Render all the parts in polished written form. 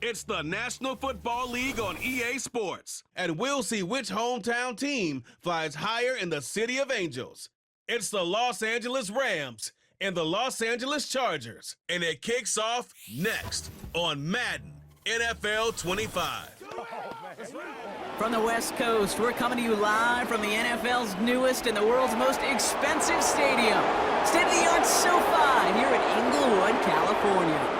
It's the National Football League on EA Sports. And we'll see which hometown team flies higher in the City of Angels. It's the Los Angeles Rams and the Los Angeles Chargers. And it kicks off next on Madden NFL 25. From the West Coast, we're coming to you live from the NFL's newest and the world's most expensive stadium. State-of-the-art SoFi here in Inglewood, California.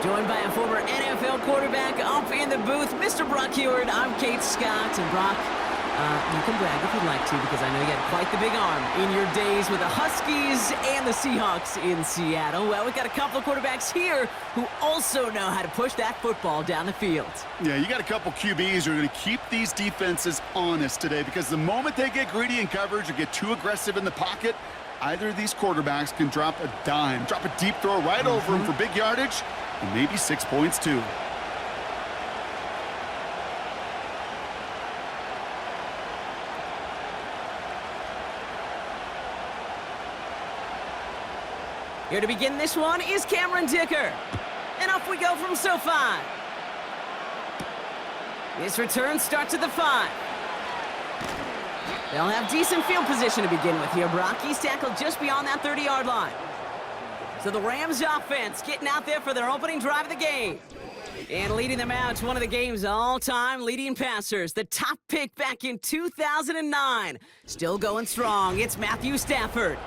Joined by a former NFL quarterback up in the booth, Mr. Brock Heward. I'm Kate Scott. And Brock, you can brag if you'd like to, because I know you had quite the big arm in your days with the Huskies and the Seahawks in Seattle. Well, we've got a couple of quarterbacks here who also know how to push that football down the field. Yeah, you got a couple QBs who are going to keep these defenses honest today, because the moment they get greedy in coverage or get too aggressive in the pocket, either of these quarterbacks can drop a dime, drop a deep throw right over them for big yardage, and maybe 6 points too. Here to begin this one is Cameron Dicker. And off we go from SoFi. This return starts at the 5. They'll have decent field position to begin with here, Brock. He's tackled just beyond that 30-yard line. So the Rams offense getting out there for their opening drive of the game. And leading them out to one of the game's all-time leading passers. The top pick back in 2009. Still going strong. It's Matthew Stafford.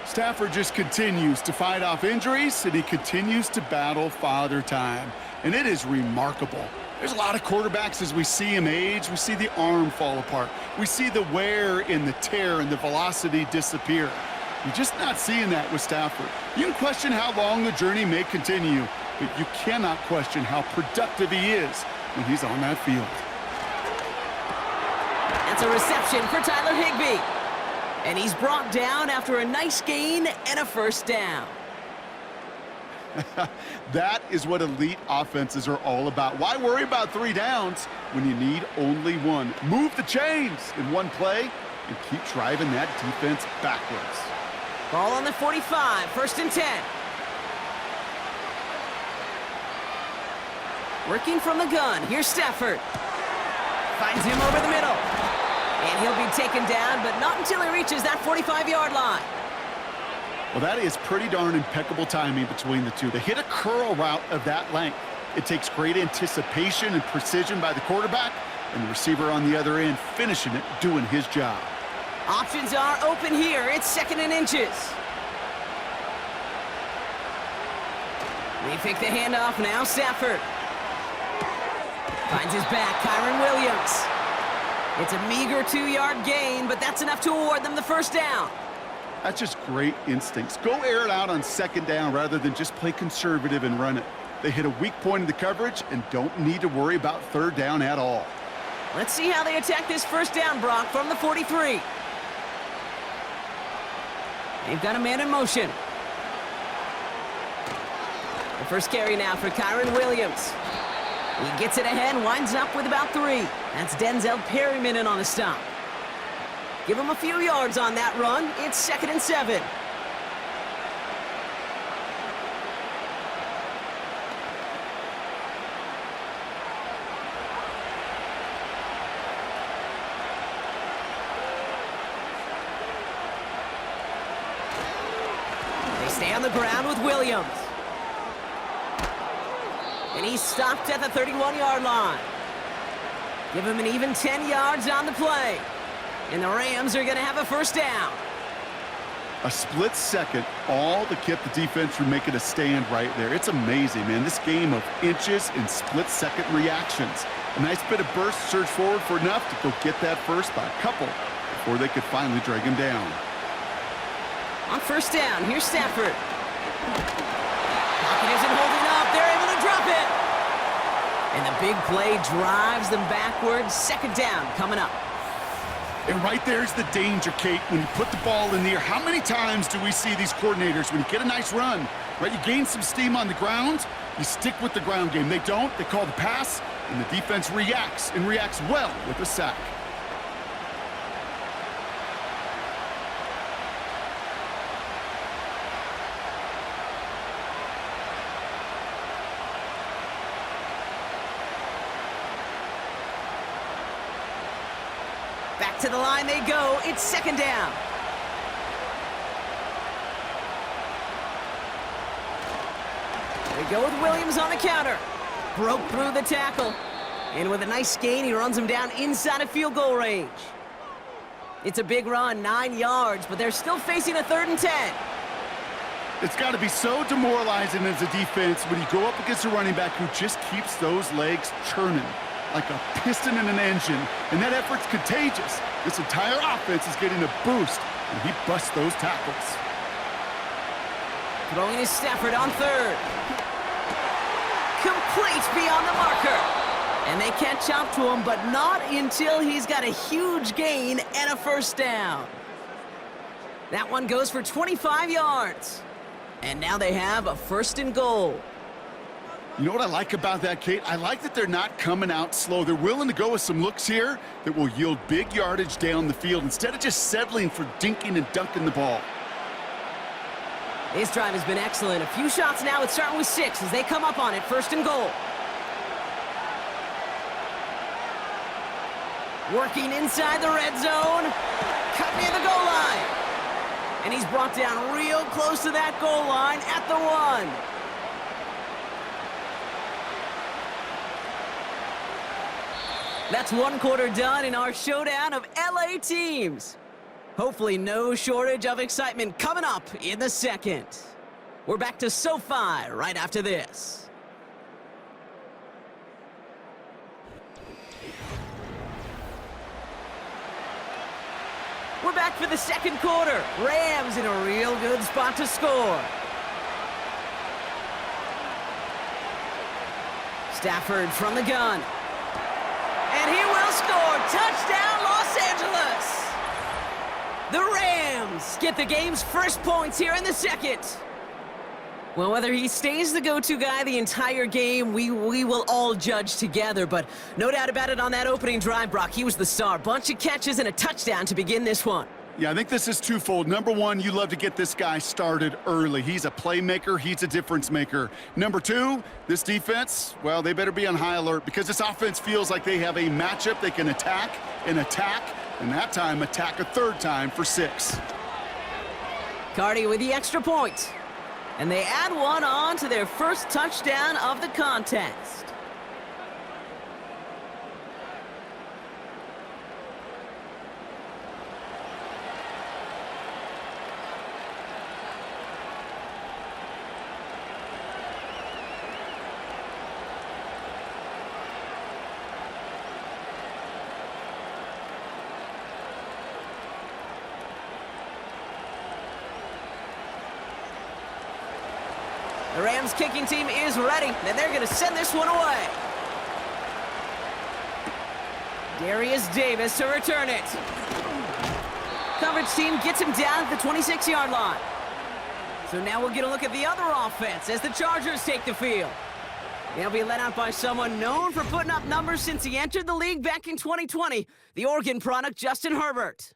Stafford just continues to fight off injuries, and he continues to battle father time. And it is remarkable. There's a lot of quarterbacks as we see him age. We see the arm fall apart. We see the wear and the tear and the velocity disappear. You're just not seeing that with Stafford. You can question how long the journey may continue, but you cannot question how productive he is when he's on that field. That's a reception for Tyler Higbee. And he's brought down after a nice gain and a first down. That is what elite offenses are all about. Why worry about 3 downs when you need only one? Move the chains in one play and keep driving that defense backwards. Ball on the 45, 1st and 10. Working from the gun, here's Stafford. Finds him over the middle. And he'll be taken down, but not until he reaches that 45-yard line. Well, that is pretty darn impeccable timing between the two. They hit a curl route of that length. It takes great anticipation and precision by the quarterback, and the receiver on the other end finishing it, doing his job. Options are open here. It's 2nd and inches. They pick the handoff now. Stafford finds his back. Kyron Williams. It's a meager 2-yard gain, but that's enough to award them the first down. That's just great instincts. Go air it out on 2nd down rather than just play conservative and run it. They hit a weak point in the coverage and don't need to worry about 3rd down at all. Let's see how they attack this first down, Brock, from the 43. They've got a man in motion. The first carry now for Kyron Williams. He gets it ahead, winds up with about 3. That's Denzel Perryman in on the stop. Give him a few yards on that run. It's 2nd and 7. They stay on the ground with Williams. And he's stopped at the 31-yard line. Give him an even 10 yards on the play. And the Rams are going to have a first down. A split second, all to keep the defense from making a stand right there. It's amazing, man. This game of inches and split-second reactions. A nice bit of burst, surge forward for enough to go get that first by a couple before they could finally drag him down. On first down, here's Stafford. Pocket isn't holding up. They're able to drop it. And the big play drives them backwards. 2nd down coming up. And right there's the danger, Kate, when you put the ball in the air. How many times do we see these coordinators, when you get a nice run, right, you gain some steam on the ground, you stick with the ground game. They don't. They call the pass, and the defense reacts, and reacts well with a sack. To the line they go. It's second down. They go with Williams on the counter. Broke through the tackle. And with a nice gain, he runs him down inside of field goal range. It's a big run, 9 yards, but they're still facing a 3rd and 10. It's got to be so demoralizing as a defense when you go up against a running back who just keeps those legs churning like a piston in an engine, and that effort's contagious. This entire offense is getting a boost, and he busts those tackles. Throwing is Stafford on 3rd. Complete beyond the marker. And they catch up to him, but not until he's got a huge gain and a 1st down. That one goes for 25 yards. And now they have a 1st and goal. You know what I like about that, Kate? I like that they're not coming out slow. They're willing to go with some looks here that will yield big yardage down the field instead of just settling for dinking and dunking the ball. This drive has been excellent. A few shots now. It's starting with 6 as they come up on it. 1st and goal. Working inside the red zone. Cut near the goal line. And he's brought down real close to that goal line at the 1. That's 1 quarter done in our showdown of LA teams. Hopefully no shortage of excitement coming up in the 2nd. We're back to SoFi right after this. We're back for the 2nd quarter. Rams in a real good spot to score. Stafford from the gun. And he will score. Touchdown, Los Angeles. The Rams get the game's first points here in the 2nd. Well, whether he stays the go-to guy the entire game, we will all judge together. But no doubt about it on that opening drive, Brock, he was the star. Bunch of catches and a touchdown to begin this one. Yeah, I think this is twofold. Number one, you love to get this guy started early. He's a playmaker. He's a difference maker. Number two, this defense, well, they better be on high alert because this offense feels like they have a matchup they can attack, and that time attack a 3rd time for 6. Cardi with the extra point. And they add one on to their first touchdown of the contest. The Rams kicking team is ready, and they're going to send this one away. Darius Davis to return it. Coverage team gets him down at the 26-yard line. So now we'll get a look at the other offense as the Chargers take the field. They'll be led out by someone known for putting up numbers since he entered the league back in 2020, the Oregon product, Justin Herbert.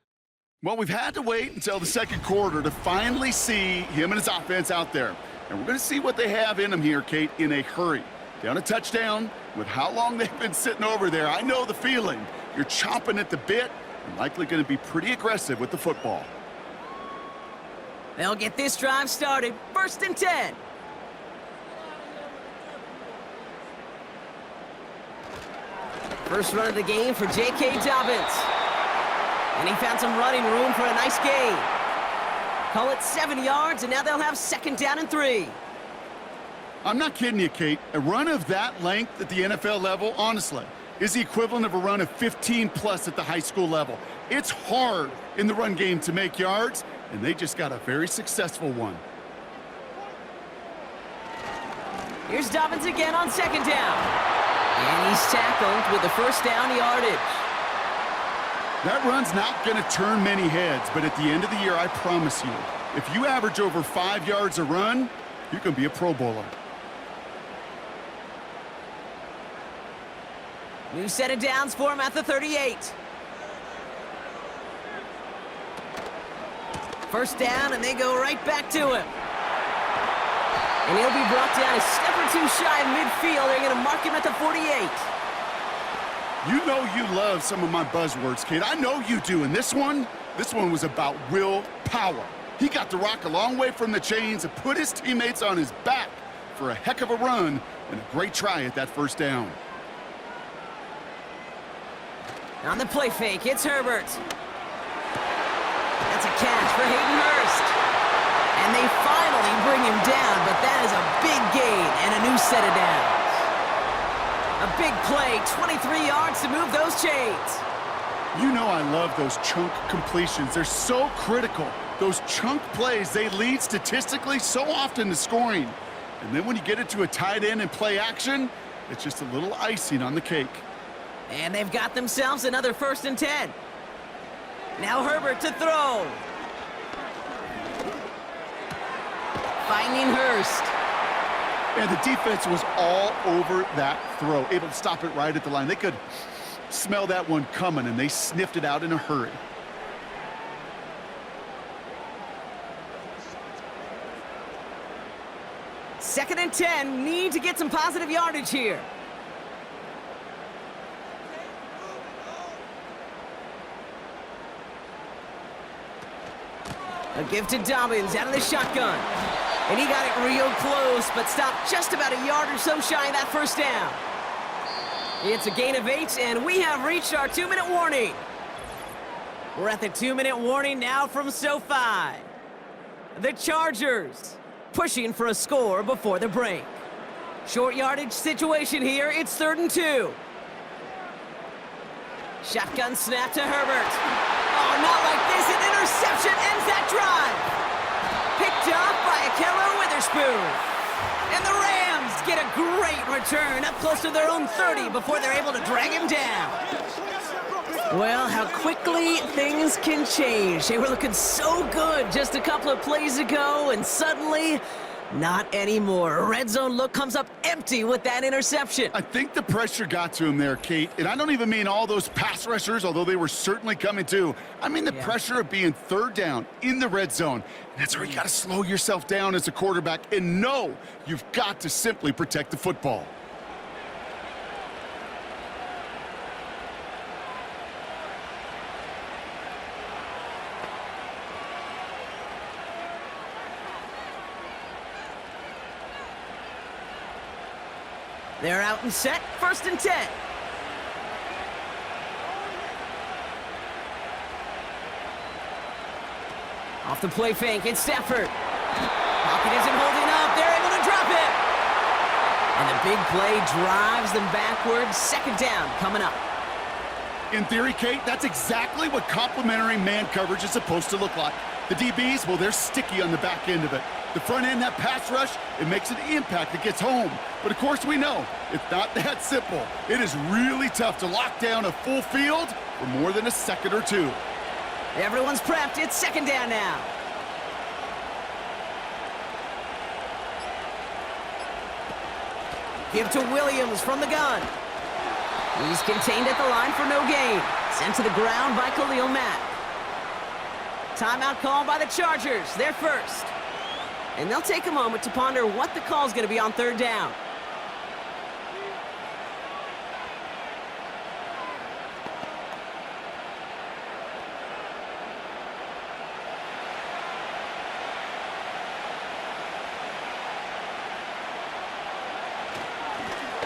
Well, we've had to wait until the 2nd quarter to finally see him and his offense out there. And we're going to see what they have in them here, Kate, in a hurry. Down a touchdown, with how long they've been sitting over there, I know the feeling. You're chomping at the bit and likely going to be pretty aggressive with the football. They'll get this drive started. 1st and 10. First run of the game for J.K. Dobbins. And he found some running room for a nice gain. Call it 7 yards, and now they'll have 2nd down and 3. I'm not kidding you, Kate. A run of that length at the NFL level, honestly, is the equivalent of a run of 15-plus at the high school level. It's hard in the run game to make yards, and they just got a very successful one. Here's Dobbins again on 2nd down. And he's tackled with the 1st down yardage. That run's not going to turn many heads, but at the end of the year, I promise you, if you average over 5 yards a run, you can be a Pro Bowler. New set of downs for him at the 38. 1st down, and they go right back to him. And he'll be brought down a step or two shy of midfield. They're going to mark him at the 48. You know you love some of my buzzwords, kid. I know you do. And this one was about willpower. He got the rock a long way from the chains and put his teammates on his back for a heck of a run and a great try at that first down. On the play fake, it's Herbert. That's a catch for Hayden Hurst. And they finally bring him down, but that is a big gain and a new set of downs. A big play, 23 yards to move those chains. You know I love those chunk completions. They're so critical. Those chunk plays, they lead statistically so often to scoring. And then when you get it to a tight end and play action, it's just a little icing on the cake. And they've got themselves another 1st and 10. Now Herbert to throw. Finding Hurst. And the defense was all over that throw, able to stop it right at the line. They could smell that one coming, and they sniffed it out in a hurry. Second and 10, need to get some positive yardage here. A give to Dobbins out of the shotgun. And he got it real close, but stopped just about a yard or so shy of that first down. It's a gain of 8, and we have reached our 2-minute warning. We're at the 2-minute warning now from SoFi. The Chargers pushing for a score before the break. Short yardage situation here. It's 3rd and 2. Shotgun snap to Herbert. Oh, not like this. An interception ends that drive. Picked off by Akello Witherspoon. And the Rams get a great return up close to their own 30 before they're able to drag him down. Well, how quickly things can change. They were looking so good just a couple of plays ago, and suddenly, not anymore. A red zone look comes up empty with that interception. I think the pressure got to him there, Kate. And I don't even mean all those pass rushers, although they were certainly coming too. I mean the pressure of being 3rd down in the red zone. And that's where you got to slow yourself down as a quarterback and know you've got to simply protect the football. They're out and set, 1st and 10. Off the play fake, it's Stafford. Pocket isn't holding up, they're able to drop it. And the big play drives them backwards, 2nd down coming up. In theory, Kate, that's exactly what complementary man coverage is supposed to look like. The DBs, well, they're sticky on the back end of it. The front end, that pass rush, it makes an impact that gets home. But of course we know, it's not that simple. It is really tough to lock down a full field for more than a second or two. Everyone's prepped, it's 2nd down now. Give to Williams from the gun. He's contained at the line for no gain. Sent to the ground by Khalil Mack. Timeout call by the Chargers, they're first. And they'll take a moment to ponder what the call is going to be on 3rd down.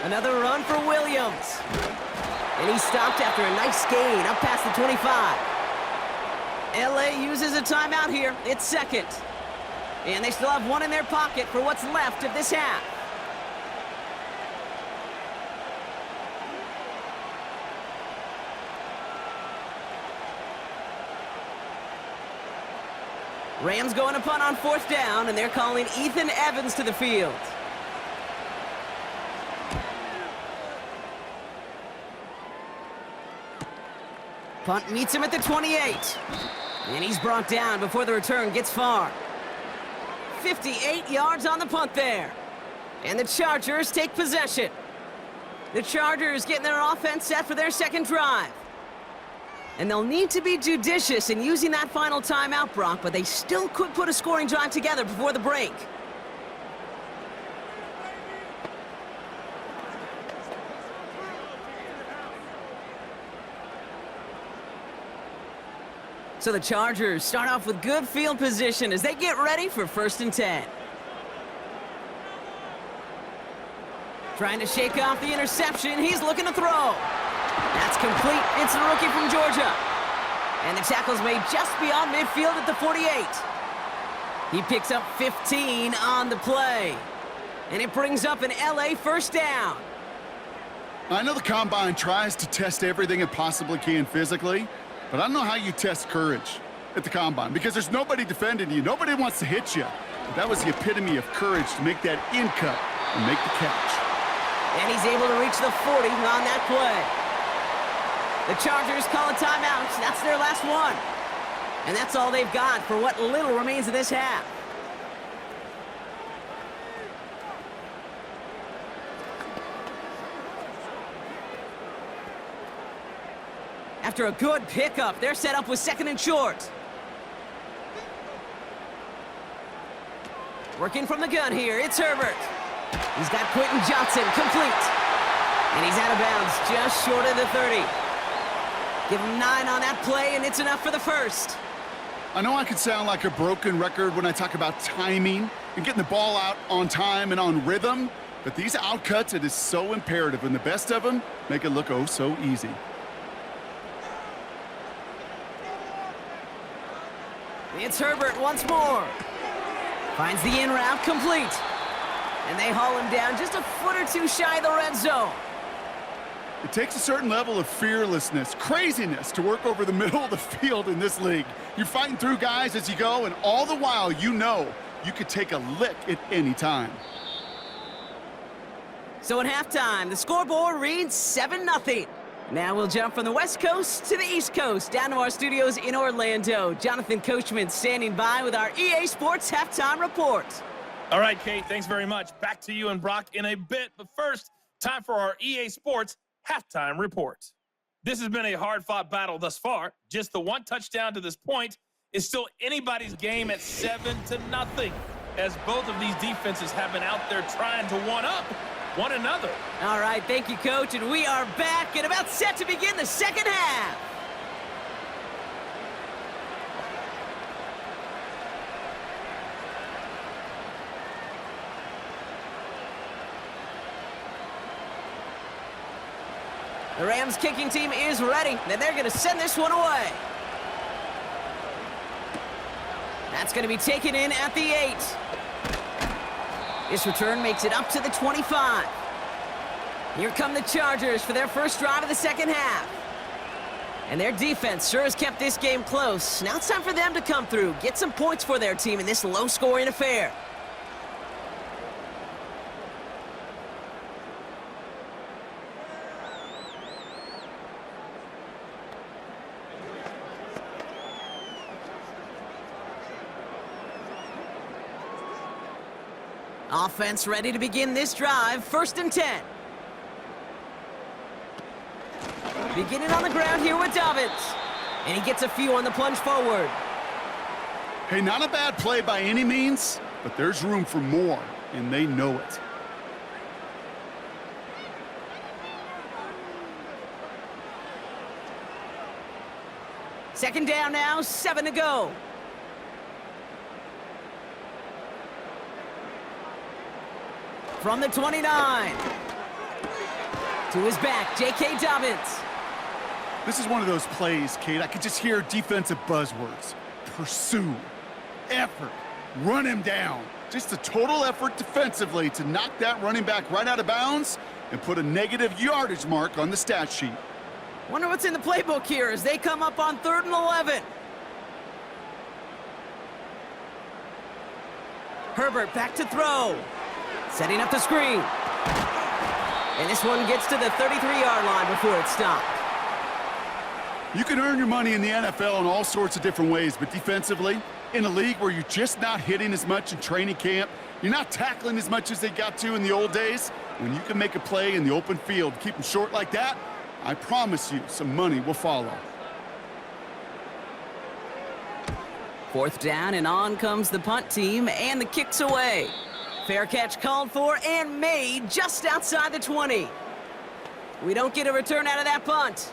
Another run for Williams. And he stopped after a nice gain up past the 25. LA uses a timeout here. It's 2nd. And they still have one in their pocket for what's left of this half. Rams going to punt on 4th down, and they're calling Ethan Evans to the field. Punt meets him at the 28. And he's brought down before the return gets far. 58 yards on the punt there. And the Chargers take possession. The Chargers getting their offense set for their 2nd drive. And they'll need to be judicious in using that final timeout, Brock, but they still could put a scoring drive together before the break. So the Chargers start off with good field position as they get ready for 1st and 10. Trying to shake off the interception. He's looking to throw. That's complete. It's the rookie from Georgia. And the tackle's made just beyond midfield at the 48. He picks up 15 on the play. And it brings up an LA 1st down. I know the Combine tries to test everything it possibly can physically, but I don't know how you test courage at the Combine because there's nobody defending you. Nobody wants to hit you. But that was the epitome of courage to make that in cut and make the catch. And he's able to reach the 40 on that play. The Chargers call a timeout. That's their last one. And that's all they've got for what little remains of this half. After a good pickup, they're set up with 2nd and short. Working from the gun here, it's Herbert. He's got Quentin Johnson, complete. And he's out of bounds, just short of the 30. Give him 9 on that play, and it's enough for the 1st. I know I can sound like a broken record when I talk about timing and getting the ball out on time and on rhythm, but these outcuts, it is so imperative, and the best of them make it look oh so easy. It's Herbert once more. Finds the in route, complete. And they haul him down just a foot or two shy of the red zone. It takes a certain level of fearlessness, craziness to work over the middle of the field in this league. You're fighting through guys as you go, and all the while you know you could take a lick at any time. So at halftime, the scoreboard reads 7-0. Now we'll jump from the West Coast to the East Coast, down to our studios in Orlando. Jonathan Coachman standing by with our EA Sports Halftime Report. All right, Kate, thanks very much. Back to you and Brock in a bit. But first, time for our EA Sports Halftime Report. This has been a hard-fought battle thus far. Just the one touchdown to this point is still anybody's game at 7-0, as both of these defenses have been out there trying to one-up one another. All right, thank you, Coach, and we are back and about set to begin the 2nd half. The Rams kicking team is ready, and they're going to send this one away. That's going to be taken in at the 8. This return makes it up to the 25. Here come the Chargers for their first drive of the 2nd half. And their defense sure has kept this game close. Now it's time for them to come through, get some points for their team in this low-scoring affair. Offense ready to begin this drive, 1st and 10. Beginning on the ground here with Dobbins. And he gets a few on the plunge forward. Hey, not a bad play by any means, but there's room for more, and they know it. Second down now, 7 to go. From the 29. To his back, J.K. Dobbins. This is one of those plays, Kate, I could just hear defensive buzzwords. Pursue, effort, run him down. Just a total effort defensively to knock that running back right out of bounds and put a negative yardage mark on the stat sheet. Wonder what's in the playbook here as they come up on 3rd and 11. Herbert back to throw. Setting up the screen. And this one gets to the 33-yard line before it's stopped. You can earn your money in the NFL in all sorts of different ways, but defensively, in a league where you're just not hitting as much in training camp, you're not tackling as much as they got to in the old days, when you can make a play in the open field, keep them short like that, I promise you some money will follow. 4th down, and on comes the punt team, and the kick's away. Fair catch called for and made just outside the 20. We don't get a return out of that punt.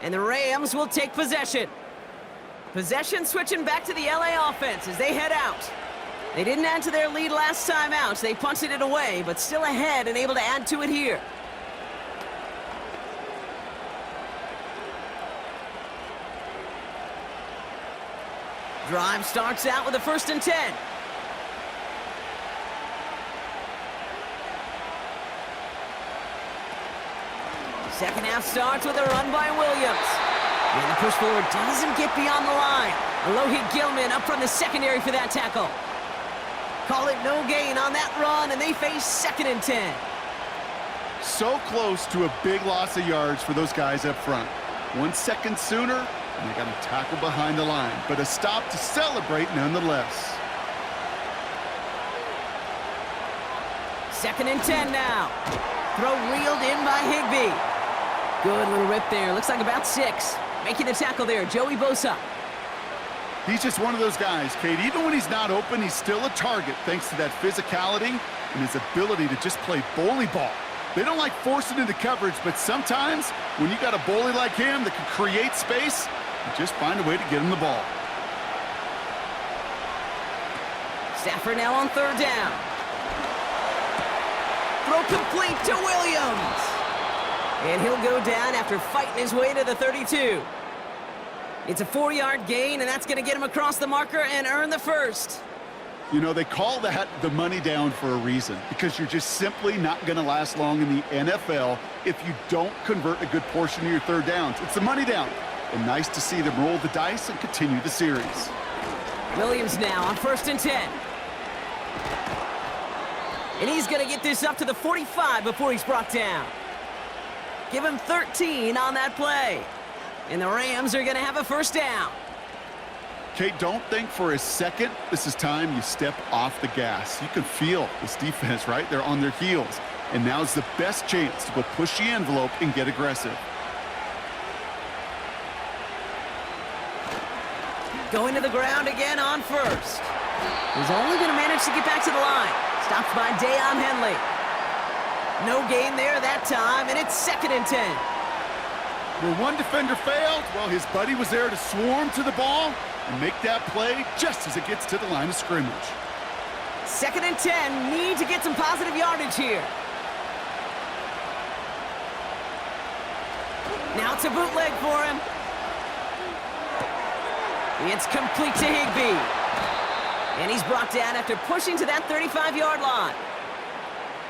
And the Rams will take possession. Possession switching back to the LA offense as they head out. They didn't add to their lead last time out. They punted it away, but still ahead and able to add to it here. Drive starts out with a 1st and 10. Second half starts with a run by Williams. And the push forward doesn't get beyond the line. Alohi Gilman up from the secondary for that tackle. Call it no gain on that run, and they face 2nd and 10. So close to a big loss of yards for those guys up front. 1 second sooner, and they got a tackle behind the line, but a stop to celebrate nonetheless. 2nd and 10 now. Throw reeled in by Higbee. Good little rip there. Looks like about 6. Making the tackle there, Joey Bosa. He's just one of those guys, Kate. Even when he's not open, he's still a target thanks to that physicality and his ability to just play bully ball. They don't like forcing into coverage, but sometimes when you got a bully like him that can create space, you just find a way to get him the ball. Stafford now on 3rd down. Throw complete to Williams. And he'll go down after fighting his way to the 32. It's a 4-yard gain, and that's going to get him across the marker and earn the 1st. You know, they call that the money down for a reason, because you're just simply not going to last long in the NFL if you don't convert a good portion of your 3rd downs. It's the money down. And nice to see them roll the dice and continue the series. Williams now on 1st and 10. And he's going to get this up to the 45 before he's brought down. Give him 13 on that play. And the Rams are going to have a 1st down. Kate, don't think for a second this is time you step off the gas. You can feel this defense, right? They're on their heels. And now's the best chance to go push the envelope and get aggressive. Going to the ground again on 1st. He's only going to manage to get back to the line. Stopped by Deion Henley. No gain there that time, and it's 2nd and 10. Where one defender failed, well, his buddy was there to swarm to the ball and make that play just as it gets to the line of scrimmage. 2nd and 10, need to get some positive yardage here. Now it's a bootleg for him. It's complete to Higbee. And he's brought down after pushing to that 35-yard line.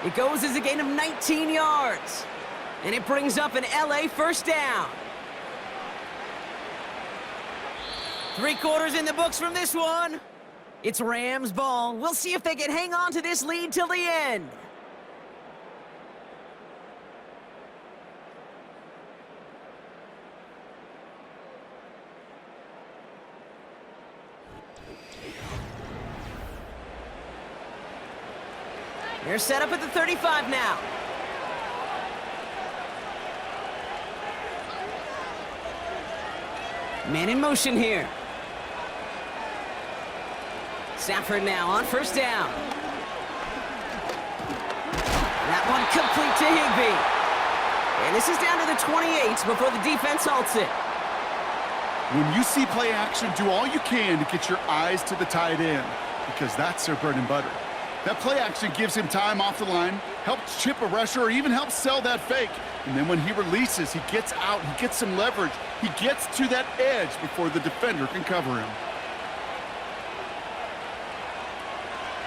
It goes as a gain of 19 yards. And it brings up an LA 1st down. 3 quarters in the books from this one. It's Rams ball. We'll see if they can hang on to this lead till the end. They're set up at the 35 now. Man in motion here. Stafford now on 1st down. That one complete to Higbee. And this is down to the 28 before the defense halts it. When you see play action, do all you can to get your eyes to the tight end, because that's their bread and butter. That play action gives him time off the line, helps chip a rusher, or even helps sell that fake. And then when he releases, he gets out, he gets some leverage. He gets to that edge before the defender can cover him.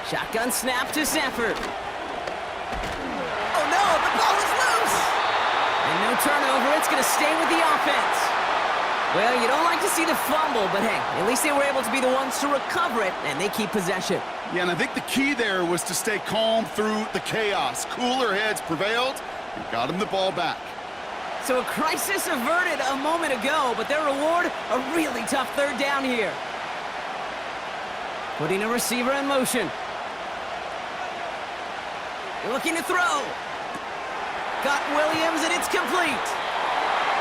Shotgun snap to Stafford. Oh no, the ball is loose! And no turnover, it's going to stay with the offense. Well, you don't like to see the fumble, but hey, at least they were able to be the ones to recover it, and they keep possession. Yeah, and I think the key there was to stay calm through the chaos. Cooler heads prevailed and got him the ball back. So a crisis averted a moment ago, but their reward, a really tough 3rd down here. Putting a receiver in motion. Looking to throw. Got Williams, and it's complete.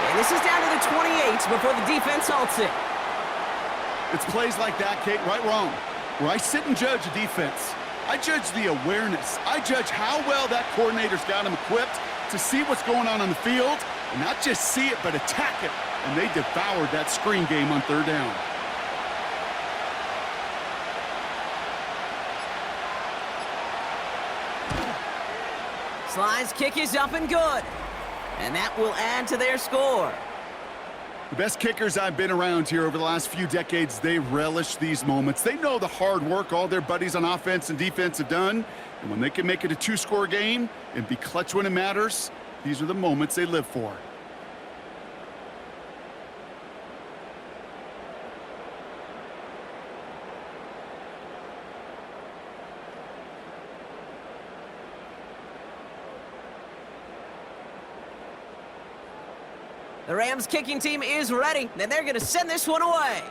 And this is down to the 28 before the defense halts it. It's plays like that, Kate, right, wrong, where I sit and judge a defense. I judge the awareness. I judge how well that coordinator's got him equipped to see what's going on the field, and not just see it, but attack it. And they devoured that screen game on 3rd down. Sly's kick is up and good. And that will add to their score. The best kickers I've been around here over the last few decades, they relish these moments. They know the hard work all their buddies on offense and defense have done. And when they can make it a two-score game and be clutch when it matters, these are the moments they live for. The Rams kicking team is ready, and they're going to send this one away.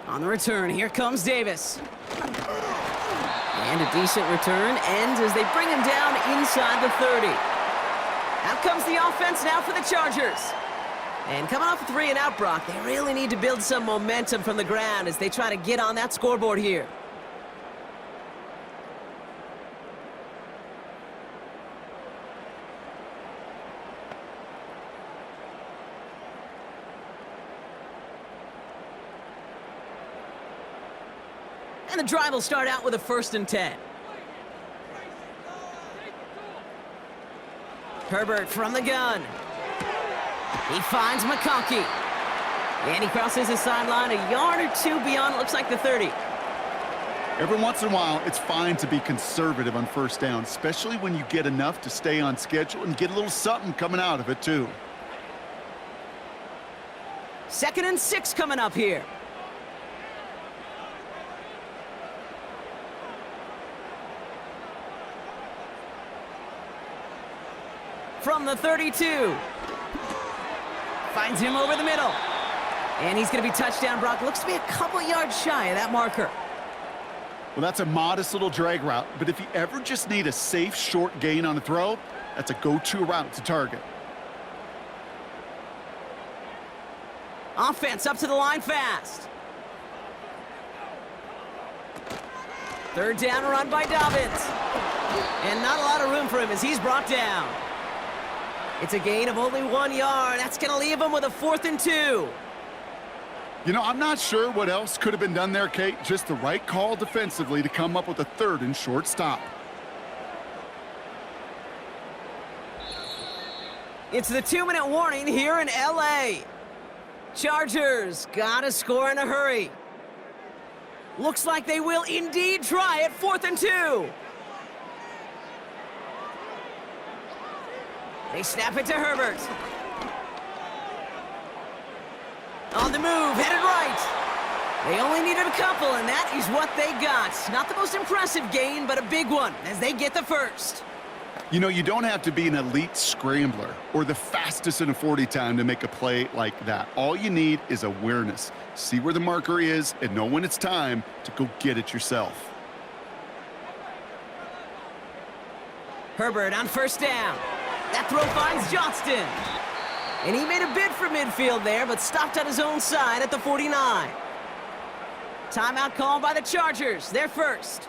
On the return, here comes Davis. And a decent return ends as they bring him down inside the 30. Out comes the offense now for the Chargers. And coming off a 3-and-out, Brock, they really need to build some momentum from the ground as they try to get on that scoreboard here. And the drive will start out with a 1st and 10. Herbert from the gun. He finds McConkey. And he crosses the sideline a yard or two beyond, looks like the 30. Every once in a while, it's fine to be conservative on 1st down, especially when you get enough to stay on schedule and get a little something coming out of it, too. 2nd and 6 coming up here. From the 32. Finds him over the middle. And he's going to be touchdown, Brock. Looks to be a couple yards shy of that marker. Well, that's a modest little drag route, but if you ever just need a safe, short gain on a throw, that's a go-to route to target. Offense up to the line fast. 3rd down run by Dobbins. And not a lot of room for him as he's brought down. It's a gain of only 1 yard. That's going to leave him with a 4th and 2. You know, I'm not sure what else could have been done there, Kate. Just the right call defensively to come up with a 3rd and short stop. It's the 2-minute warning here in L.A. Chargers got to score in a hurry. Looks like they will indeed try it. 4th and 2. They snap it to Herbert. On the move, headed right. They only needed a couple, and that is what they got. Not the most impressive gain, but a big one as they get the 1st. You know, you don't have to be an elite scrambler or the fastest in a 40 time to make a play like that. All you need is awareness. See where the marker is and know when it's time to go get it yourself. Herbert on 1st down. That throw finds Johnston. And he made a bid for midfield there, but stopped on his own side at the 49. Timeout called by the Chargers, their 1st.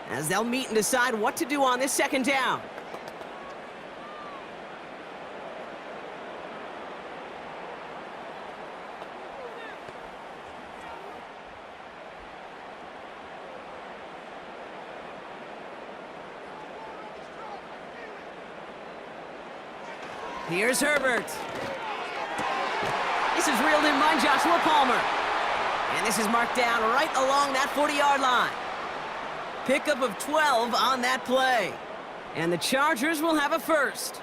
As they'll meet and decide what to do on this 2nd down. Here's Herbert. This is reeled in by Joshua Palmer. And this is marked down right along that 40-yard line. Pickup of 12 on that play. And the Chargers will have a 1st.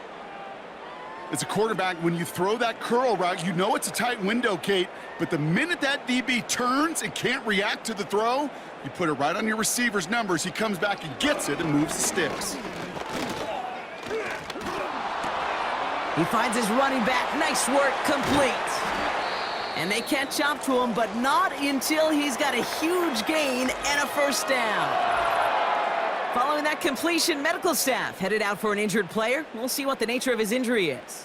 As a quarterback, when you throw that curl route, you know it's a tight window, Kate. But the minute that DB turns and can't react to the throw, you put it right on your receiver's numbers. He comes back and gets it and moves the sticks. He finds his running back. Nice work, complete. And they catch up to him, but not until he's got a huge gain and a 1st down. Following that completion, medical staff headed out for an injured player. We'll see what the nature of his injury is.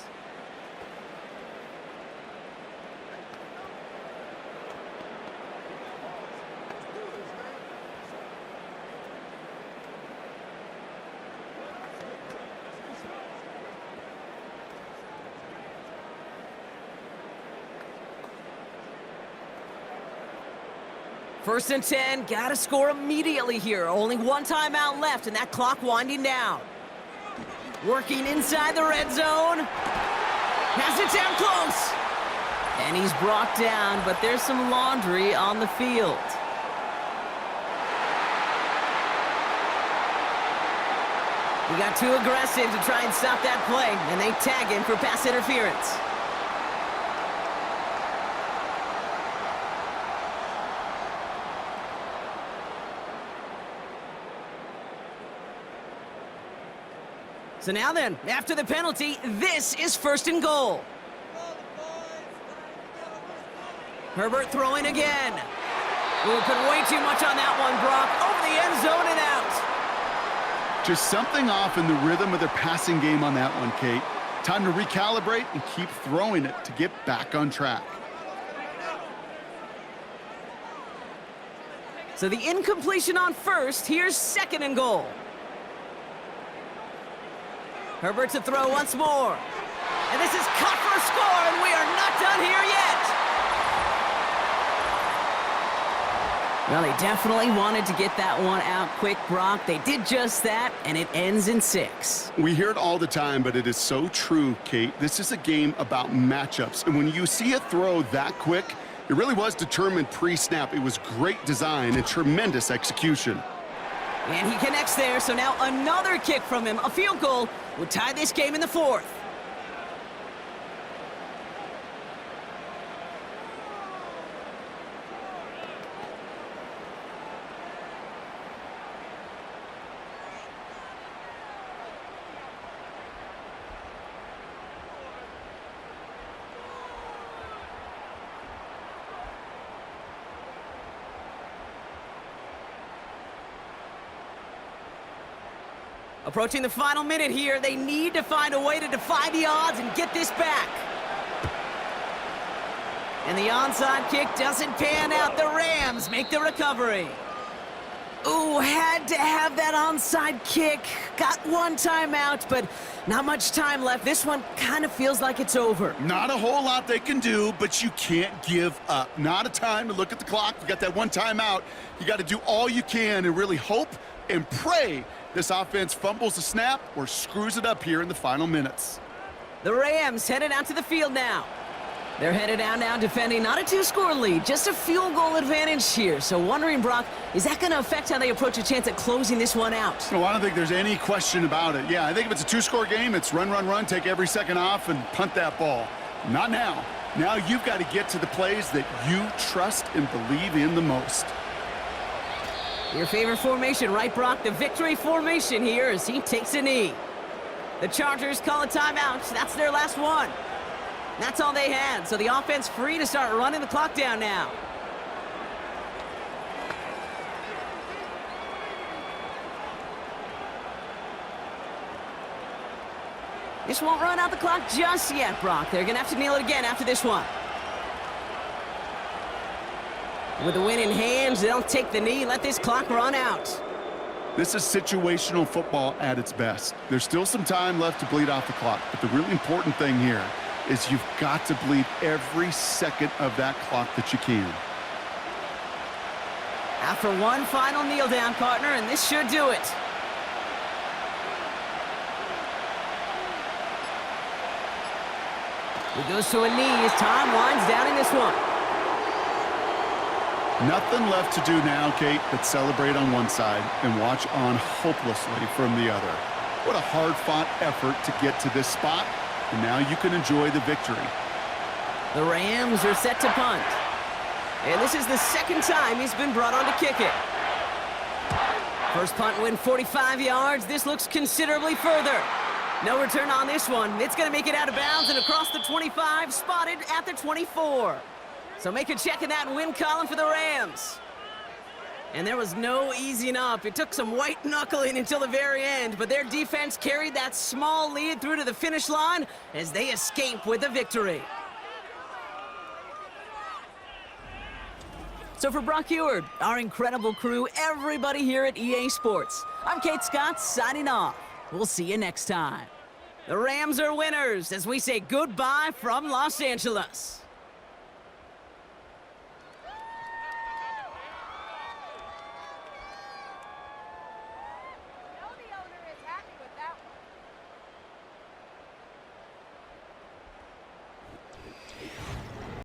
First and 10, gotta score immediately here. Only one timeout left, and that clock winding down. Working inside the red zone. Has it down close. And he's brought down, but there's some laundry on the field. He got too aggressive to try and stop that play, and they tag him for pass interference. So now then, after the penalty, this is first and goal. Herbert throwing again. Ooh, put way too much on that one, Brock. Over the end zone and out. Just something off in the rhythm of their passing game on that one, Kate. Time to recalibrate and keep throwing it to get back on track. So the incompletion on first, here's second and goal. Herbert to throw once more. And this is cut for a score, and we are not done here yet. Well, they definitely wanted to get that one out quick, Brock. They did just that, and it ends in 6. We hear it all the time, but it is so true, Kate. This is a game about matchups, and when you see a throw that quick, it really was determined pre-snap. It was great design and tremendous execution. And he connects there, so now another kick from him. A field goal would tie this game in the 4th. Approaching the final minute here, they need to find a way to defy the odds and get this back. And the onside kick doesn't pan out. The Rams make the recovery. Ooh, had to have that onside kick. Got one timeout, but not much time left. This one kind of feels like it's over. Not a whole lot they can do, but you can't give up. Not a time to look at the clock. You got that one timeout. You got to do all you can and really hope and pray this offense fumbles the snap or screws it up here in the final minutes. The Rams headed out to the field now. They're headed out now defending not a 2-score lead, just a field goal advantage here. So wondering, Brock, is that going to affect how they approach a chance at closing this one out? No, I don't think there's any question about it. Yeah, I think if it's a 2-score game, it's run, run, run, take every second off and punt that ball. Not now. Now you've got to get to the plays that you trust and believe in the most. Your favorite formation, right, Brock? The victory formation here as he takes a knee. The Chargers call a timeout. That's their last one. That's all they had, so the offense free to start running the clock down now. This won't run out the clock just yet, Brock. They're going to have to kneel it again after this one. With the win in hands, they'll take the knee, let this clock run out. This is situational football at its best. There's still some time left to bleed off the clock, but the really important thing here is you've got to bleed every second of that clock that you can. After one final kneel down, partner, and this should do it. He goes to a knee as time winds down in this one. Nothing left to do now, Kate, but celebrate on one side and watch on hopelessly from the other. What a hard-fought effort to get to this spot, and now you can enjoy the victory. The Rams are set to punt. And this is the second time he's been brought on to kick it. First punt win 45 yards. This looks considerably further. No return on this one. It's going to make it out of bounds and across the 25, spotted at the 24. So make a check in that win column for the Rams. And there was no easing up. It took some white knuckling until the very end, but their defense carried that small lead through to the finish line as they escape with the victory. So for Brock Eward, our incredible crew, everybody here at EA Sports, I'm Kate Scott signing off. We'll see you next time. The Rams are winners as we say goodbye from Los Angeles.